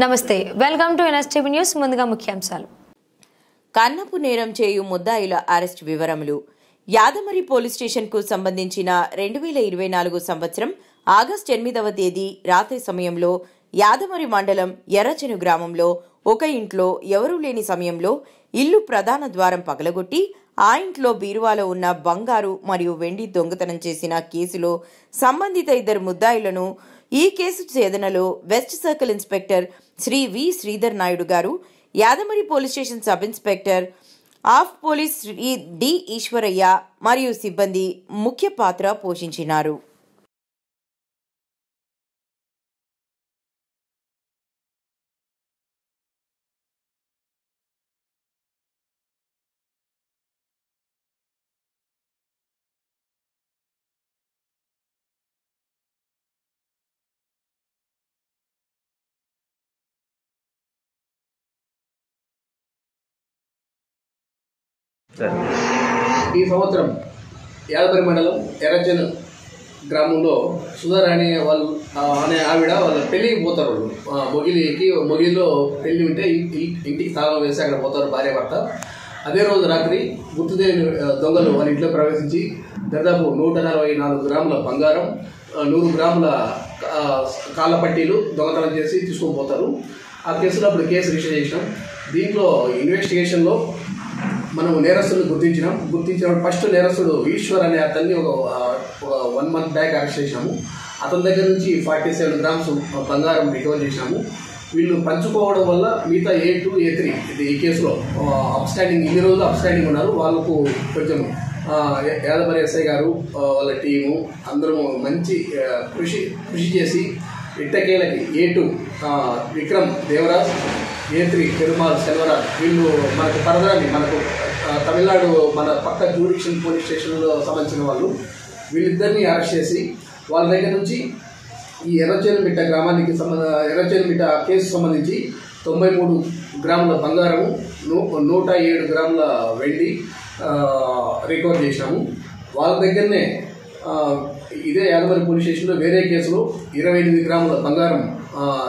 నమస్తే, welcome to NSTV news. ముందుగా ముఖ్యాంశాలు. కన్నపు నేరం చేయు ముద్దాయిల అరెస్ట్ వివరములు. యాదమరి పోలీస్ స్టేషన్కు సంబంధించిన 2024 సంవత్సరం ఆగస్టు 8వ తేదీ రాత్రి సమయంలో యాదమరి మండలం ఎర్రచెను గ్రామంలో ఒక ఇంట్లో ఎవరూ లేని సమయంలో ఇల్లు ప్రధాన ద్వారం పగలగొట్టి ఆ ఇంట్లో బీరువాలో ఉన్న బంగారు మరియు వెండి దొంగతనం చేసిన కేసులో సంబంధిత 2 ముద్దాయిలను ఈ కేసు ఛేదనలో west circle inspector Shri V Sridhar Naidu garu, Yadamari police station sub inspector of police Shri D Eswaraiah మరియు సిబ్బంది ముఖ్య పాత్ర పోషించినారు. ఈ సంవత్సరం యాదమరి మండలం ఎర్రచెను గ్రామంలో సుధర్ అనే ఆవిడ వాళ్ళ పెళ్ళికి పోతారు. మొగిలిలో పెళ్ళి ఉంటే ఇంటికి తాళం వేసి అక్కడ పోతారు భార్య భర్త. అదే రోజు రాత్రి గుర్తుదేని దొంగలు వాళ్ళ ఇంట్లో ప్రవేశించి దాదాపు 144 గ్రాముల బంగారం, 100 గ్రాముల కాళ్ళ పట్టీలు దొంగతనం చేసి తీసుకొని పోతారు. ఆ కేసులో అప్పుడు కేసు రిజిస్టర్ చేసినాం. దీంట్లో ఇన్వెస్టిగేషన్లో మనం నేరస్తులను గుర్తించినప్పుడు ఫస్ట్ నేరస్తుడు ఈశ్వర్ అనే అతన్ని ఒక 1 month బ్యాక్ అరెస్ట్ చేసినాము. అతని దగ్గర నుంచి 47 గ్రామ్స్ బంగారం రికవర్ చేసినాము. వీళ్ళు పంచుకోవడం వల్ల మిగతా A2, A3 ఈ కేసులో ఇన్ని రోజులు అప్స్టాండింగ్ ఉన్నారు. వాళ్ళకు కొంచెం యాదమరి ఎస్ఐ గారు వాళ్ళ టీము అందరూ మంచి కృషి చేసి ఇట్టకేలకి A2 విక్రమ్ దేవరాజ్, A3 పెరుమాల్ సెల్వరాజ్ వీళ్ళు మనకు పరదరాని మనకు తమిళనాడు మన పక్క జ్యూడిక్షన్ పోలీస్ స్టేషన్లో సంబంధించిన వాళ్ళు. వీళ్ళిద్దరినీ అరెస్ట్ చేసి వాళ్ళ దగ్గర నుంచి ఈ ఎర్రచెనుమిట్ట గ్రామానికి ఎర్రచెనుమిట్ట కేసు సంబంధించి 93 గ్రాముల బంగారము, 107 గ్రాముల వెండి రికవర్ చేసినాము. వాళ్ళ దగ్గరనే ఇదే యాదమరి పోలీస్ స్టేషన్లో వేరే కేసులో 28 గ్రాముల బంగారం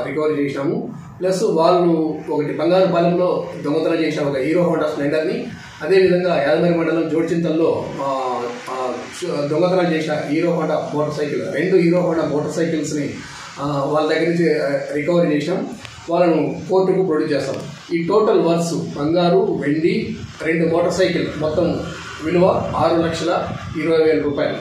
రికవర్ చేసినాము. ప్లస్ వాళ్ళు ఒకటి బంగారు పాలెంలో దొంగతనం చేసిన ఒక హీరో హోండా స్ప్లెండర్ని, అదేవిధంగా యాదమరి మండలం జోడ్చింతల్లో దొంగతనం చేసిన Hero Honda motorcycle 2 Hero Honda మోటార్ సైకిల్స్ని వాళ్ళ దగ్గర నుంచి రికవరీ చేసినాం. వాళ్ళను కోర్టుకు ప్రొడ్యూస్ చేస్తాం. ఈ టోటల్ వర్స్ బంగారు, వెండి, 2 మోటార్ సైకిల్ మొత్తం విలువ 6,20,000 రూపాయలు.